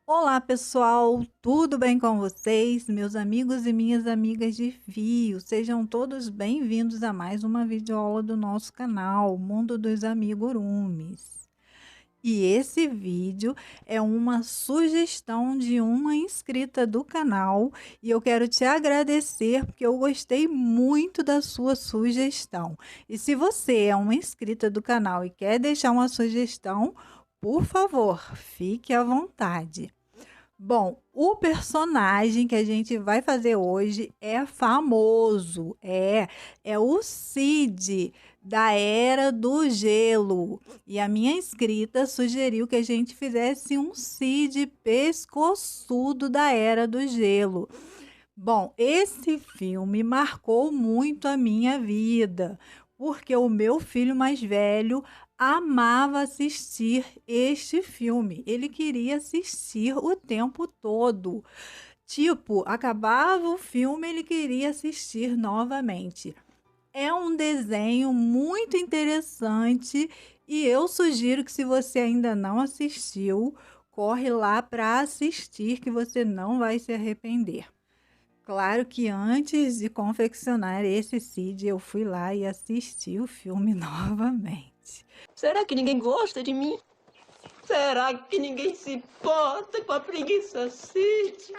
Olá, pessoal, tudo bem com vocês? Meus amigos e minhas amigas de fio, sejam todos bem-vindos a mais uma videoaula do nosso canal, Mundo dos Amigurumis. E esse vídeo é uma sugestão de uma inscrita do canal e eu quero te agradecer porque eu gostei muito da sua sugestão. E se você é uma inscrita do canal e quer deixar uma sugestão, por favor, fique à vontade. Bom, o personagem que a gente vai fazer hoje é famoso, é o Cid da Era do Gelo. E a minha inscrita sugeriu que a gente fizesse um Cid pescoçudo da Era do Gelo. Bom, esse filme marcou muito a minha vida, porque o meu filho mais velho amava assistir este filme. Ele queria assistir o tempo todo. Tipo, acabava o filme, ele queria assistir novamente. É um desenho muito interessante e eu sugiro que, se você ainda não assistiu, corre lá para assistir, que você não vai se arrepender. Claro que antes de confeccionar esse Cid, eu fui lá e assisti o filme novamente. Será que ninguém gosta de mim? Será que ninguém se importa com a preguiça Cid?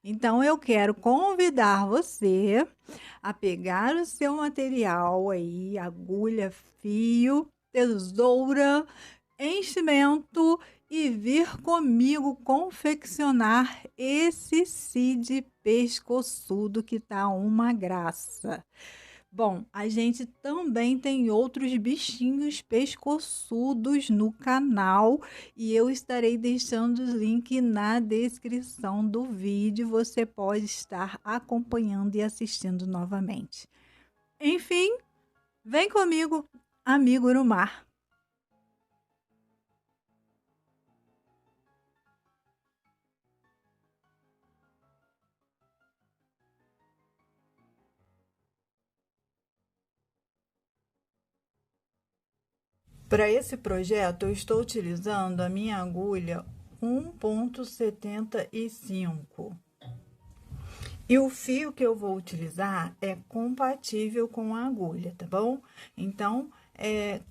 Então eu quero convidar você a pegar o seu material aí, agulha, fio, tesoura, enchimento e vir comigo confeccionar esse Cid pescoçudo que tá uma graça. Bom, a gente também tem outros bichinhos pescoçudos no canal e eu estarei deixando os links na descrição do vídeo. Você pode estar acompanhando e assistindo novamente. Enfim, vem comigo, amigo Urumar. Para esse projeto, eu estou utilizando a minha agulha 1,75. E o fio que eu vou utilizar é compatível com a agulha, tá bom? Então,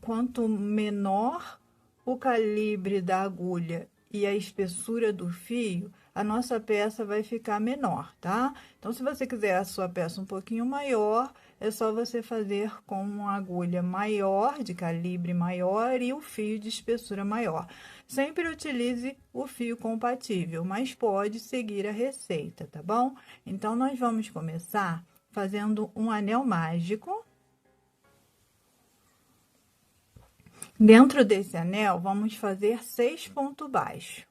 quanto menor o calibre da agulha e a espessura do fio, a nossa peça vai ficar menor, tá? Então, se você quiser a sua peça um pouquinho maior, é só você fazer com uma agulha maior, de calibre maior, e o fio de espessura maior. Sempre utilize o fio compatível, mas pode seguir a receita, tá bom? Então, nós vamos começar fazendo um anel mágico. Dentro desse anel, vamos fazer 6 pontos baixos.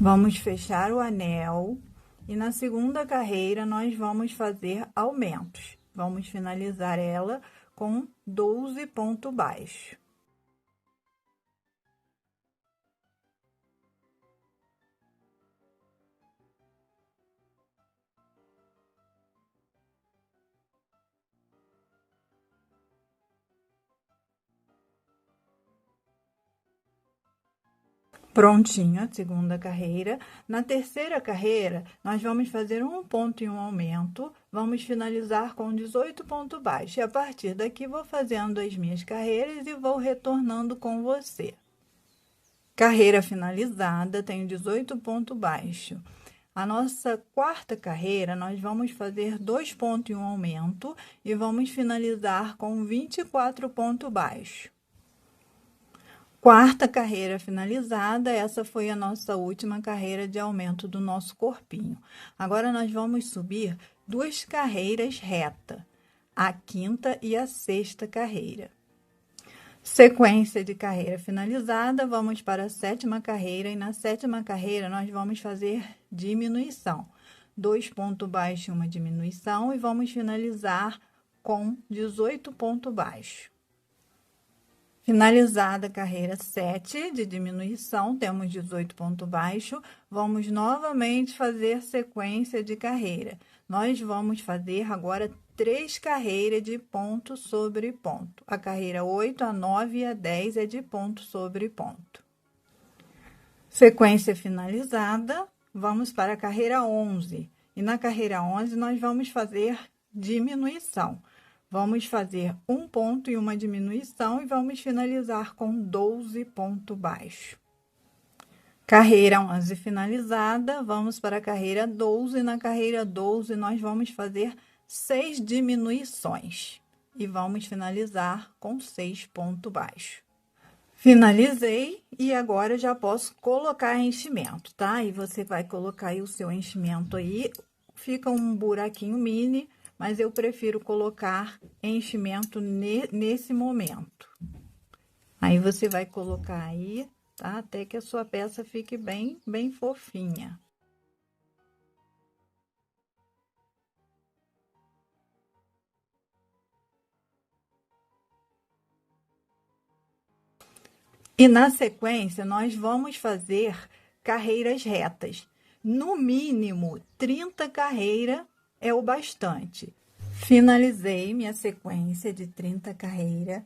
Vamos fechar o anel e na segunda carreira nós vamos fazer aumentos. Vamos finalizar ela com 12 pontos baixos. Prontinho a segunda carreira. Na terceira carreira, nós vamos fazer um ponto e um aumento. Vamos finalizar com 18 pontos baixos. E a partir daqui, vou fazendo as minhas carreiras e vou retornando com você. Carreira finalizada, tenho 18 pontos baixos. A nossa quarta carreira, nós vamos fazer 2 pontos e um aumento. E vamos finalizar com 24 pontos baixos. Quarta carreira finalizada, essa foi a nossa última carreira de aumento do nosso corpinho. Agora, nós vamos subir 2 carreiras reta, a quinta e a sexta carreira. Sequência de carreira finalizada, vamos para a sétima carreira, e na sétima carreira nós vamos fazer diminuição. 2 pontos baixos e uma diminuição, e vamos finalizar com 18 pontos baixos. Finalizada a carreira 7 de diminuição, temos 18 pontos baixos, vamos novamente fazer sequência de carreira. Nós vamos fazer agora 3 carreiras de ponto sobre ponto. A carreira 8, a 9 e a 10 é de ponto sobre ponto. Sequência finalizada, vamos para a carreira 11. E na carreira 11, nós vamos fazer diminuição. Vamos fazer um ponto e uma diminuição e vamos finalizar com 12 pontos baixos. Carreira 11 finalizada, vamos para a carreira 12. Na carreira 12, nós vamos fazer 6 diminuições e vamos finalizar com 6 pontos baixos. Finalizei e agora já posso colocar enchimento, tá? E você vai colocar aí o seu enchimento aí, fica um buraquinho mini, mas eu prefiro colocar enchimento nesse momento. Aí você vai colocar aí, tá? Até que a sua peça fique bem fofinha. E na sequência, nós vamos fazer carreiras retas. No mínimo, 30 carreiras é o bastante. Finalizei minha sequência de 30 carreiras.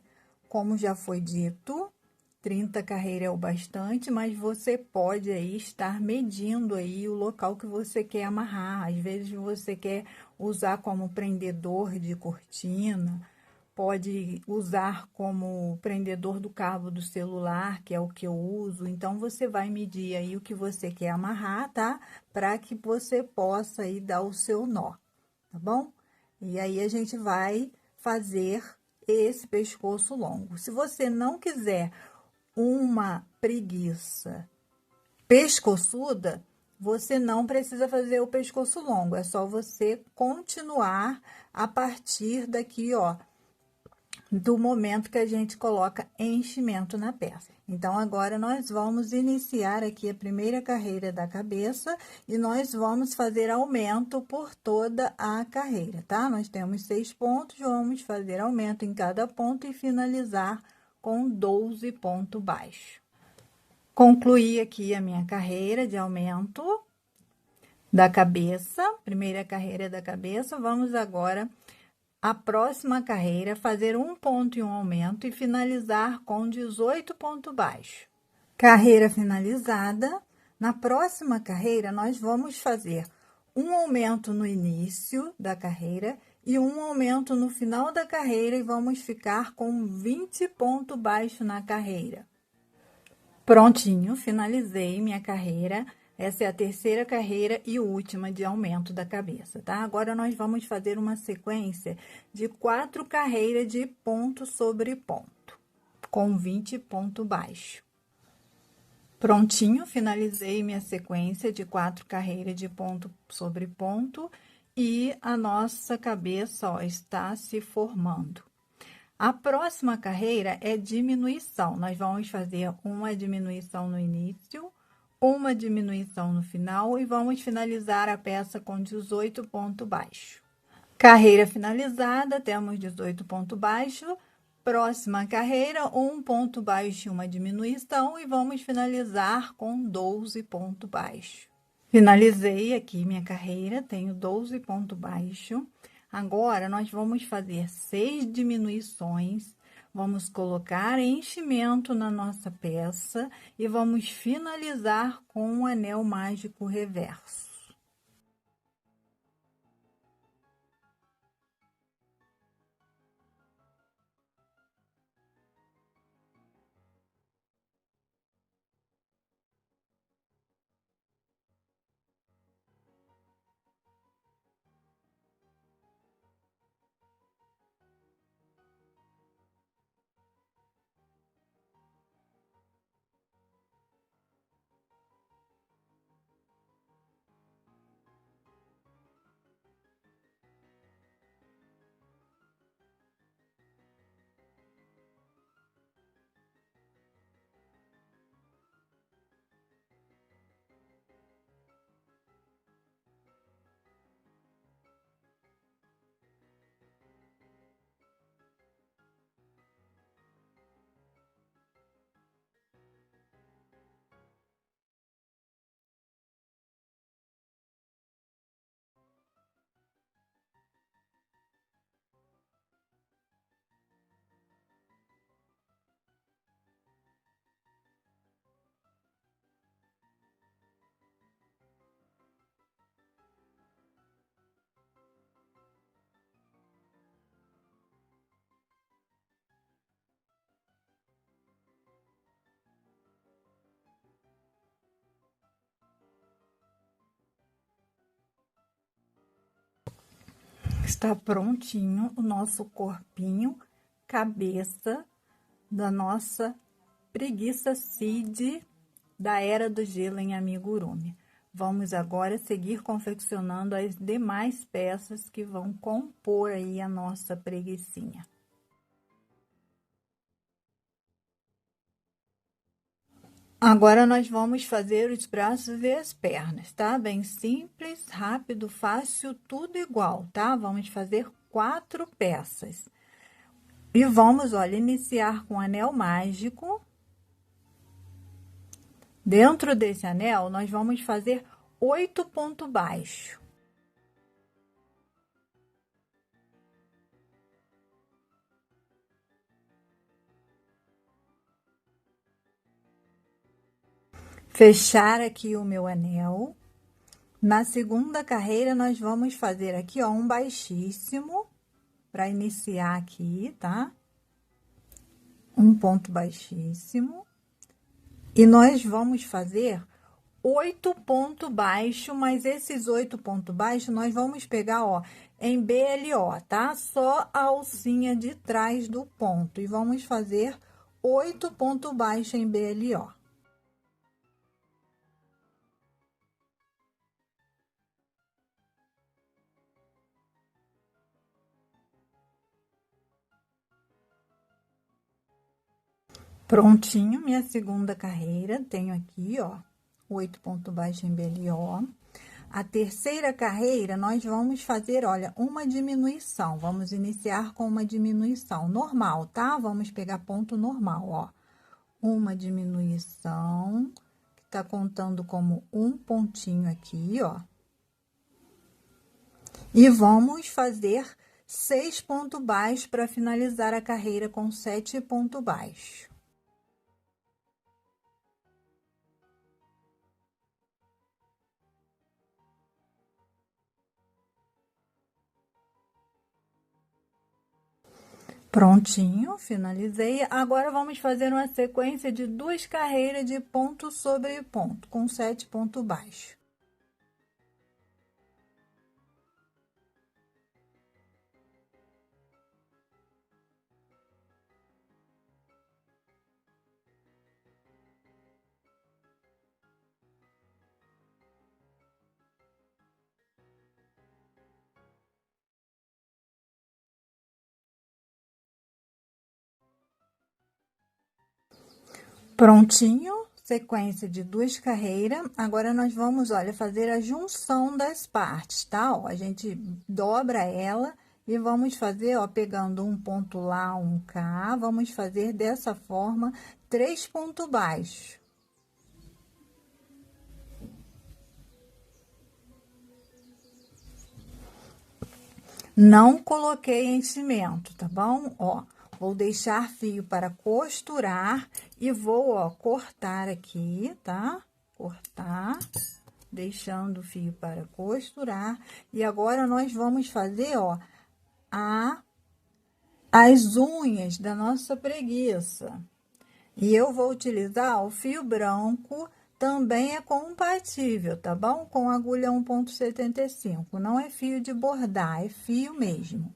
Como já foi dito, 30 carreiras é o bastante, mas você pode aí estar medindo aí o local que você quer amarrar. Às vezes você quer usar como prendedor de cortina, pode usar como prendedor do cabo do celular, que é o que eu uso. Então, você vai medir aí o que você quer amarrar, tá? Para que você possa aí dar o seu nó, tá bom? E aí, a gente vai fazer esse pescoço longo. Se você não quiser uma preguiça pescoçuda, você não precisa fazer o pescoço longo. É só você continuar a partir daqui, ó, do momento que a gente coloca enchimento na peça. Então, agora nós vamos iniciar aqui a primeira carreira da cabeça e nós vamos fazer aumento por toda a carreira, tá? Nós temos 6 pontos, vamos fazer aumento em cada ponto e finalizar com 12 pontos baixos. Concluí aqui a minha carreira de aumento da cabeça, primeira carreira da cabeça. Vamos agora a próxima carreira, fazer um ponto e um aumento e finalizar com 18 pontos baixos. Carreira finalizada. Na próxima carreira, nós vamos fazer um aumento no início da carreira e um aumento no final da carreira e vamos ficar com 20 pontos baixos na carreira. Prontinho, finalizei minha carreira. Essa é a terceira carreira e última de aumento da cabeça, tá? Agora, nós vamos fazer uma sequência de 4 carreiras de ponto sobre ponto, com 20 pontos baixos. Prontinho, finalizei minha sequência de 4 carreiras de ponto sobre ponto e a nossa cabeça, ó, está se formando. A próxima carreira é diminuição. Nós vamos fazer uma diminuição no início, uma diminuição no final e vamos finalizar a peça com 18 pontos baixos. Carreira finalizada, temos 18 pontos baixos. Próxima carreira, um ponto baixo e uma diminuição e vamos finalizar com 12 pontos baixos. Finalizei aqui minha carreira, tenho 12 pontos baixos. Agora, nós vamos fazer 6 diminuições, vamos colocar enchimento na nossa peça e vamos finalizar com um anel mágico reverso. Está prontinho o nosso corpinho, cabeça da nossa preguiça Cid da Era do Gelo em amigurumi. Vamos agora seguir confeccionando as demais peças que vão compor aí a nossa preguicinha. Agora nós vamos fazer os braços e as pernas, tá? Bem simples, rápido, fácil, tudo igual, tá? Vamos fazer 4 peças. E vamos, olha, iniciar com anel mágico. Dentro desse anel, nós vamos fazer 8 pontos baixos. Fechar aqui o meu anel. Na segunda carreira, nós vamos fazer aqui, ó, um baixíssimo, para iniciar aqui, tá? Um ponto baixíssimo. E nós vamos fazer 8 pontos baixos, mas esses 8 pontos baixos, nós vamos pegar, ó, em BLO, tá? Só a alcinha de trás do ponto. E vamos fazer 8 pontos baixos em BLO. Prontinho, minha segunda carreira, tenho aqui, ó, 8 pontos baixos em BLO. A terceira carreira, nós vamos fazer, olha, uma diminuição. Vamos iniciar com uma diminuição normal, tá? Vamos pegar ponto normal, ó. Uma diminuição, que tá contando como um pontinho aqui, ó. E vamos fazer 6 pontos baixos para finalizar a carreira com 7 pontos baixos. Prontinho, finalizei. Agora, vamos fazer uma sequência de 2 carreiras de ponto sobre ponto, com 7 pontos baixos. Prontinho, sequência de 2 carreiras. Agora, nós vamos, olha, fazer a junção das partes, tá? Ó, a gente dobra ela e vamos fazer, ó, pegando um ponto lá, um cá, vamos fazer dessa forma 3 pontos baixos. Não coloquei enchimento, tá bom? Ó. Vou deixar fio para costurar e vou, ó, cortar aqui, tá? Cortar, deixando o fio para costurar. E agora, nós vamos fazer, ó, as unhas da nossa preguiça. E eu vou utilizar o fio branco, também é compatível, tá bom? Com agulha 1,75. Não é fio de bordar, é fio mesmo.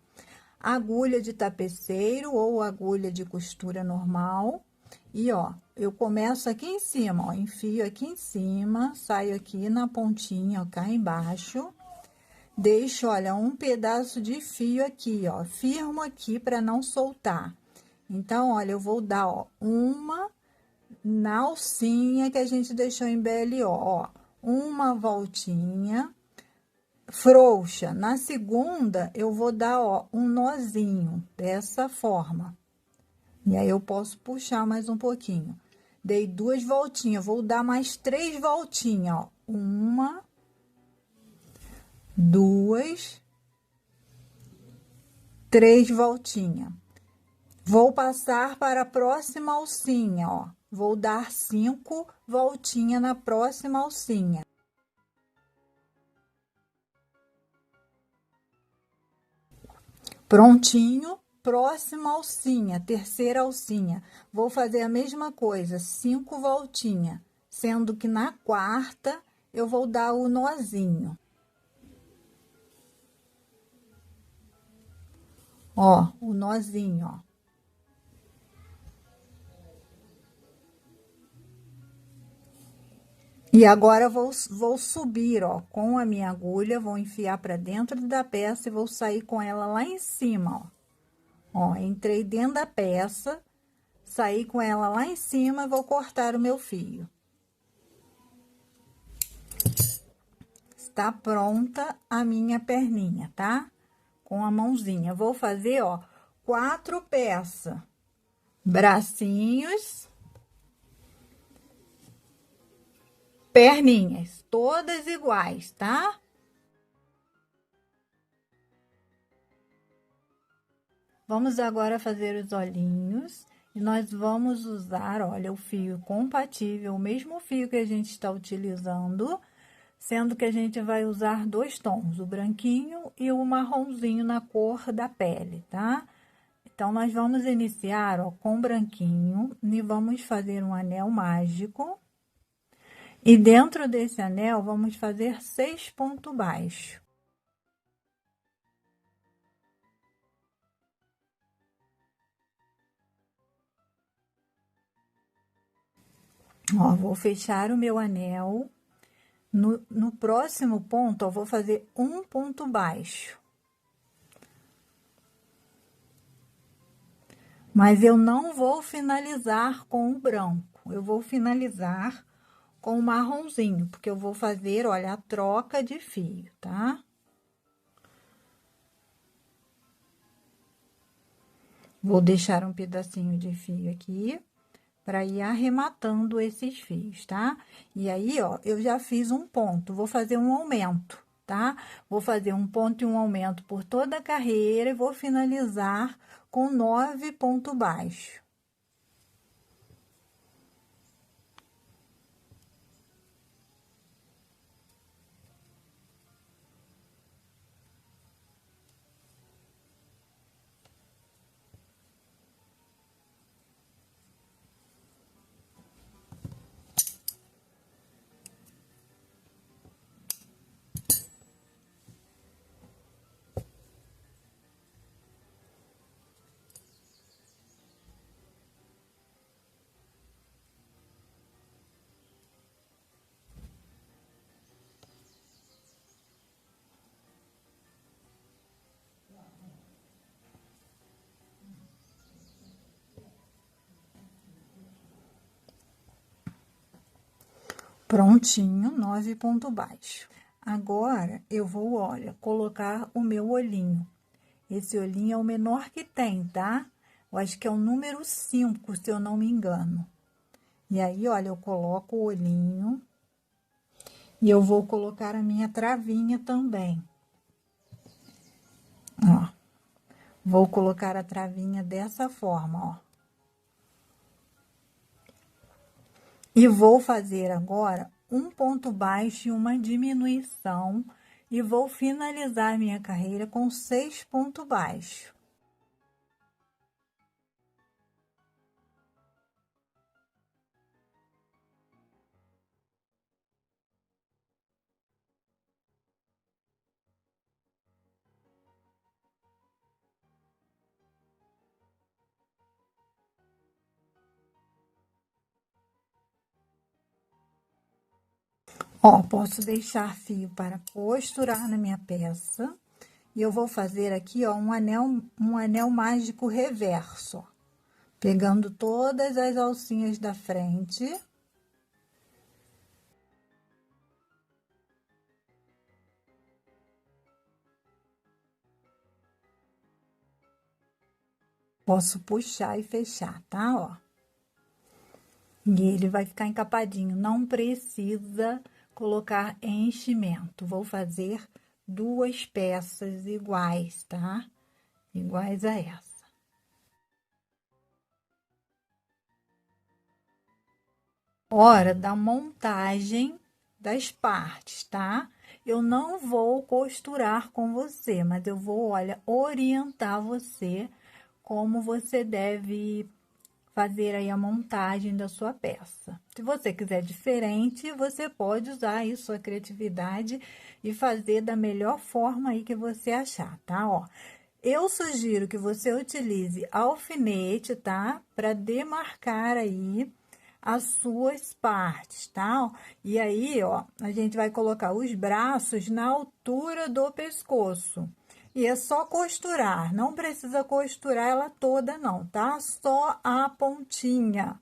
Agulha de tapeceiro ou agulha de costura normal. E, ó, eu começo aqui em cima, ó, enfio aqui em cima, saio aqui na pontinha, ó, cá embaixo. Deixo, olha, um pedaço de fio aqui, ó, firmo aqui para não soltar. Então, olha, eu vou dar, ó, uma na alcinha que a gente deixou em BLO, ó, uma voltinha frouxa. Na segunda, eu vou dar, ó, um nozinho, dessa forma. E aí, eu posso puxar mais um pouquinho. Dei 2 voltinhas, vou dar mais 3 voltinhas, ó. 1, 2, 3 voltinhas. Vou passar para a próxima alcinha, ó. Vou dar 5 voltinhas na próxima alcinha. Prontinho, próxima alcinha, terceira alcinha. Vou fazer a mesma coisa, 5 voltinhas, sendo que na quarta eu vou dar o nozinho. Ó, o nozinho, ó. E agora eu vou subir, ó, com a minha agulha, vou enfiar para dentro da peça e vou sair com ela lá em cima, ó. Ó, entrei dentro da peça, saí com ela lá em cima e vou cortar o meu fio. Está pronta a minha perninha, tá? Com a mãozinha. Vou fazer, ó, 4 peças. Bracinhos, perninhas, todas iguais, tá? Vamos agora fazer os olhinhos e nós vamos usar, olha, o fio compatível, o mesmo fio que a gente está utilizando, sendo que a gente vai usar 2 tons, o branquinho e o marronzinho na cor da pele, tá? Então, nós vamos iniciar, ó, com branquinho e vamos fazer um anel mágico. E dentro desse anel, vamos fazer 6 pontos baixos. Ó, vou fechar o meu anel. No próximo ponto, ó, vou fazer um ponto baixo. Mas eu não vou finalizar com o branco. Eu vou finalizar com o marronzinho, porque eu vou fazer, olha, a troca de fio, tá? Vou deixar um pedacinho de fio aqui para ir arrematando esses fios, tá? E aí, ó, eu já fiz um ponto, vou fazer um aumento, tá? Vou fazer um ponto e um aumento por toda a carreira e vou finalizar com 9 pontos baixos. Prontinho, 9 pontos baixos. Agora, eu vou, olha, colocar o meu olhinho. Esse olhinho é o menor que tem, tá? Eu acho que é o número 5, se eu não me engano. E aí, olha, eu coloco o olhinho. E eu vou colocar a minha travinha também. Ó. Vou colocar a travinha dessa forma, ó. E vou fazer agora um ponto baixo e uma diminuição. E vou finalizar minha carreira com 6 pontos baixos. Ó, posso deixar fio para costurar na minha peça. E eu vou fazer aqui, ó, um anel mágico reverso, ó. Pegando todas as alcinhas da frente. Posso puxar e fechar, tá? Ó. E ele vai ficar encapadinho, não precisa colocar enchimento. Vou fazer 2 peças iguais, tá? Iguais a essa. Hora da montagem das partes, tá? Eu não vou costurar com você, mas eu vou, olha, orientar você como você deve fazer aí a montagem da sua peça. Se você quiser diferente, você pode usar aí sua criatividade e fazer da melhor forma aí que você achar, tá? Ó, Eu sugiro que você utilize alfinete, tá? Para demarcar aí as suas partes, tá? E aí, ó, a gente vai colocar os braços na altura do pescoço. E é só costurar, não precisa costurar ela toda não, tá? Só a pontinha.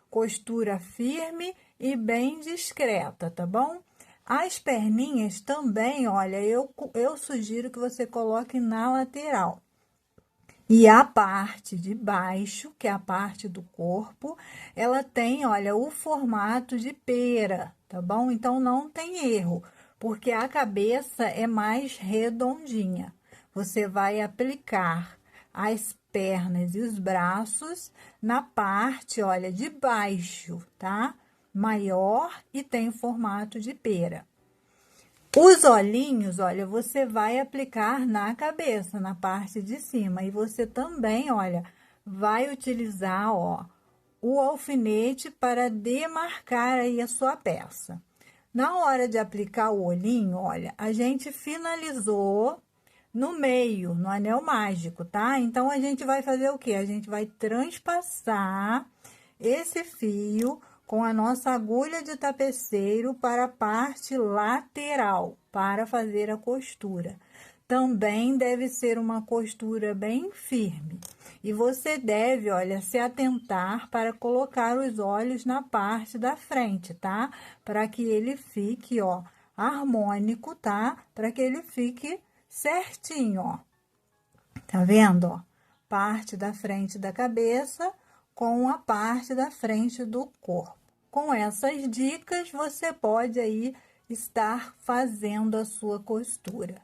Costura firme e bem discreta, tá bom? As perninhas também, olha, eu sugiro que você coloque na lateral. E a parte de baixo, que é a parte do corpo, ela tem, olha, o formato de pera, tá bom? Então, não tem erro, porque a cabeça é mais redondinha. Você vai aplicar as pernas e os braços na parte, olha, de baixo, tá? Maior e tem o formato de pera. Os olhinhos, olha, você vai aplicar na cabeça, na parte de cima. E você também, olha, vai utilizar, ó, o alfinete para demarcar aí a sua peça. Na hora de aplicar o olhinho, olha, a gente finalizou no meio, no anel mágico, tá? Então, a gente vai fazer o quê? A gente vai transpassar esse fio com a nossa agulha de tapeceiro para a parte lateral, para fazer a costura. Também deve ser uma costura bem firme. E você deve, olha, se atentar para colocar os olhos na parte da frente, tá? Para que ele fique, ó, harmônico, tá? Para que ele fique certinho, ó. Tá vendo, ó? Parte da frente da cabeça com a parte da frente do corpo. Com essas dicas, você pode aí estar fazendo a sua costura.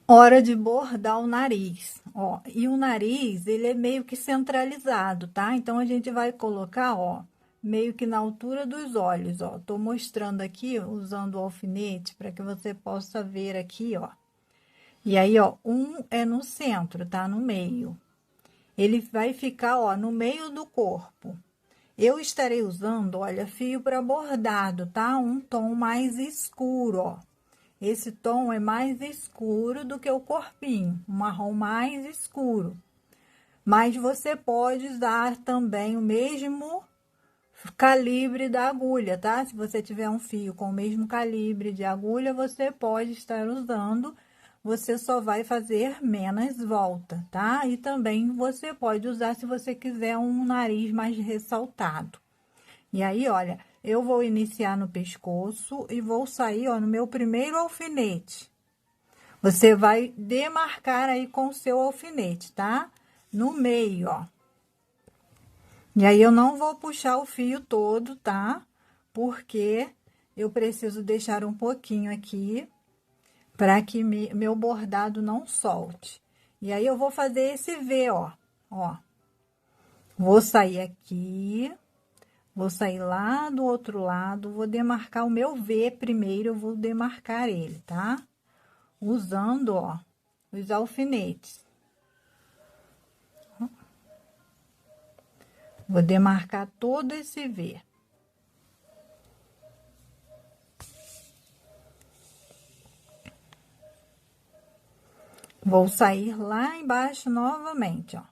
Hora de bordar o nariz, ó. E o nariz, ele é meio que centralizado, tá? Então, a gente vai colocar, ó, meio que na altura dos olhos, ó. Tô mostrando aqui, usando o alfinete, para que você possa ver aqui, ó. E aí, ó, um é no centro, tá? No meio. Ele vai ficar, ó, no meio do corpo. Eu estarei usando, olha, fio para bordado, tá? Um tom mais escuro, ó. Esse tom é mais escuro do que o corpinho, um marrom mais escuro. Mas você pode usar também o mesmo calibre da agulha, tá? Se você tiver um fio com o mesmo calibre de agulha, você pode estar usando. Você só vai fazer menos volta, tá? E também você pode usar se você quiser um nariz mais ressaltado. E aí, olha, eu vou iniciar no pescoço e vou sair, ó, no meu primeiro alfinete. Você vai demarcar aí com o seu alfinete, tá? No meio, ó. E aí, eu não vou puxar o fio todo, tá? Porque eu preciso deixar um pouquinho aqui para que meu bordado não solte. E aí, eu vou fazer esse V, ó. Vou sair aqui, vou sair lá do outro lado, vou demarcar o meu V primeiro, eu vou demarcar ele, tá? Usando, ó, os alfinetes. Vou demarcar todo esse V. Vou sair lá embaixo novamente, ó.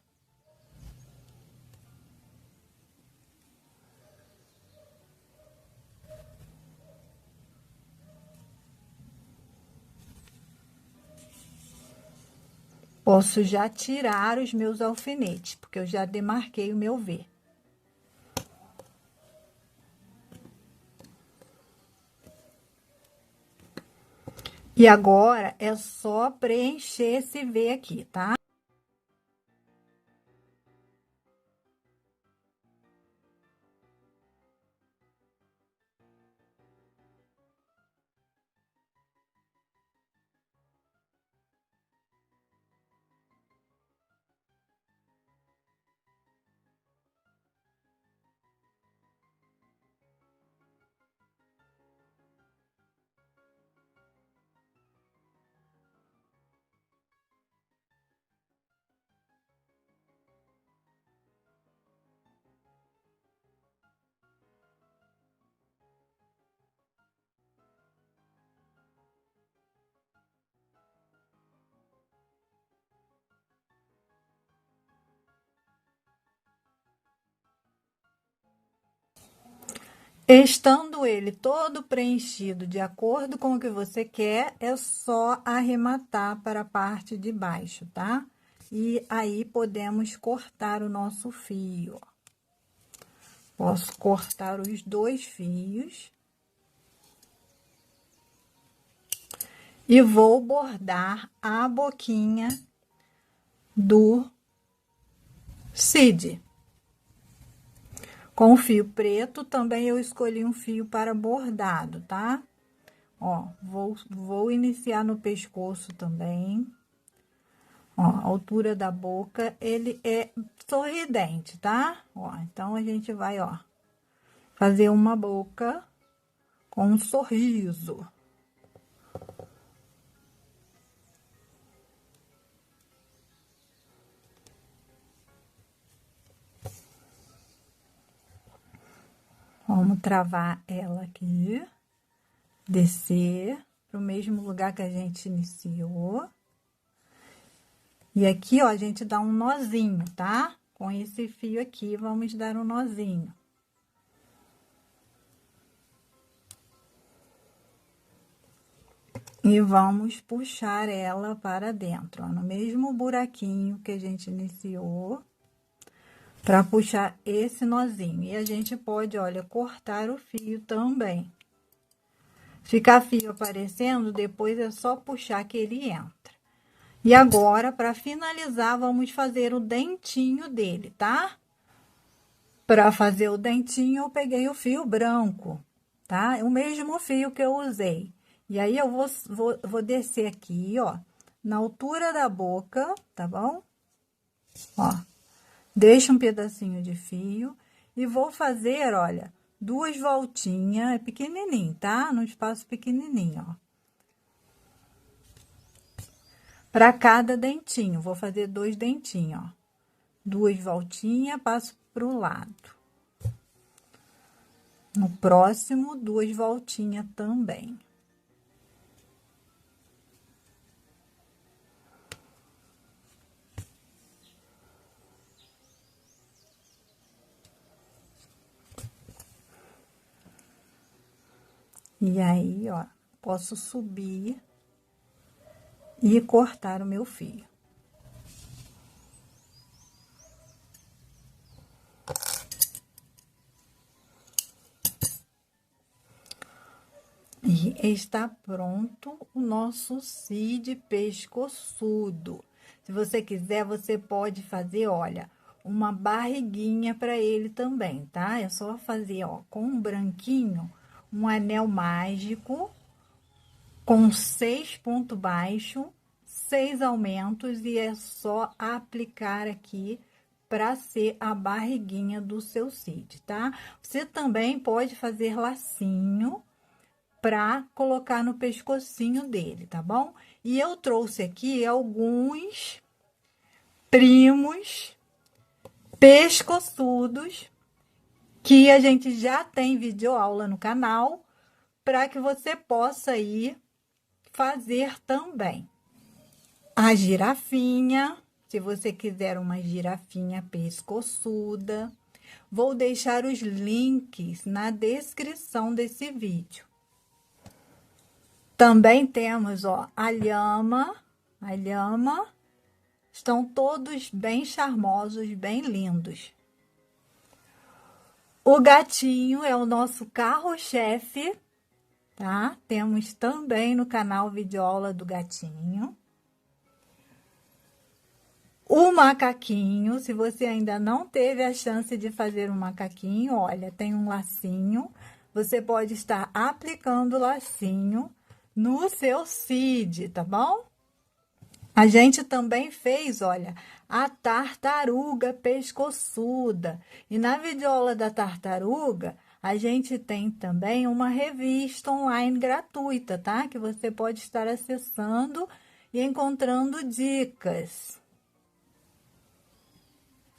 Posso já tirar os meus alfinetes, porque eu já demarquei o meu V. E agora, é só preencher esse V aqui, tá? Estando ele todo preenchido de acordo com o que você quer, é só arrematar para a parte de baixo, tá? E aí podemos cortar o nosso fio. Posso cortar os 2 fios. E vou bordar a boquinha do CID. Com o fio preto, também eu escolhi um fio para bordado, tá? Ó, vou iniciar no pescoço também. Ó, a altura da boca, ele é sorridente, tá? Ó, então, a gente vai, ó, fazer uma boca com um sorriso. Vamos travar ela aqui, descer para o mesmo lugar que a gente iniciou. E aqui, ó, a gente dá um nozinho, tá? Com esse fio aqui, vamos dar um nozinho. E vamos puxar ela para dentro, ó, no mesmo buraquinho que a gente iniciou, para puxar esse nozinho. E a gente pode, olha, cortar o fio também. Ficar fio aparecendo, depois é só puxar que ele entra. E agora, para finalizar, vamos fazer o dentinho dele, tá? Para fazer o dentinho, eu peguei o fio branco, tá? O mesmo fio que eu usei. E aí, eu vou descer aqui, ó, na altura da boca, tá bom? Ó, deixa um pedacinho de fio e vou fazer, olha, 2 voltinhas, é pequenininho, tá? No espaço pequenininho, ó. Para cada dentinho, vou fazer 2 dentinhos, ó. 2 voltinhas, passo pro lado. No próximo, 2 voltinhas também. E aí, ó, posso subir e cortar o meu fio. E está pronto o nosso CID pescoçudo. Se você quiser, você pode fazer, olha, uma barriguinha para ele também, tá? É só fazer, ó, com um branquinho, um anel mágico com 6 pontos baixos, 6 aumentos, e é só aplicar aqui para ser a barriguinha do seu CID, tá? Você também pode fazer lacinho para colocar no pescocinho dele, tá bom? E eu trouxe aqui alguns primos pescoçudos que a gente já tem videoaula no canal, para que você possa ir fazer também. A girafinha, se você quiser uma girafinha pescoçuda, vou deixar os links na descrição desse vídeo. Também temos, ó, a lhama, estão todos bem charmosos, bem lindos. O gatinho é o nosso carro-chefe, tá? Temos também no canal videoaula do gatinho. O macaquinho, se você ainda não teve a chance de fazer um macaquinho, olha, tem um lacinho, você pode estar aplicando o lacinho no seu CID, tá bom? A gente também fez, olha, a tartaruga pescoçuda. E na videoaula da tartaruga, a gente tem também uma revista online gratuita, tá? Que você pode estar acessando e encontrando dicas.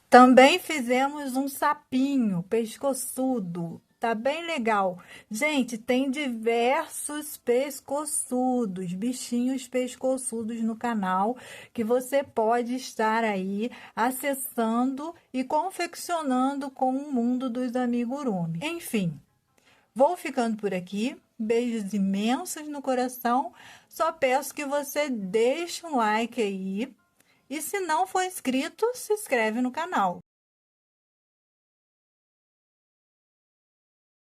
Também fizemos um sapinho pescoçudo, tá bem legal. Gente, tem diversos pescoçudos, bichinhos pescoçudos no canal, que você pode estar aí acessando e confeccionando com o mundo dos amigurumi. Enfim, Vou ficando por aqui. Beijos imensos no coração. Só peço que você deixe um like aí. E se não for inscrito, se inscreve no canal.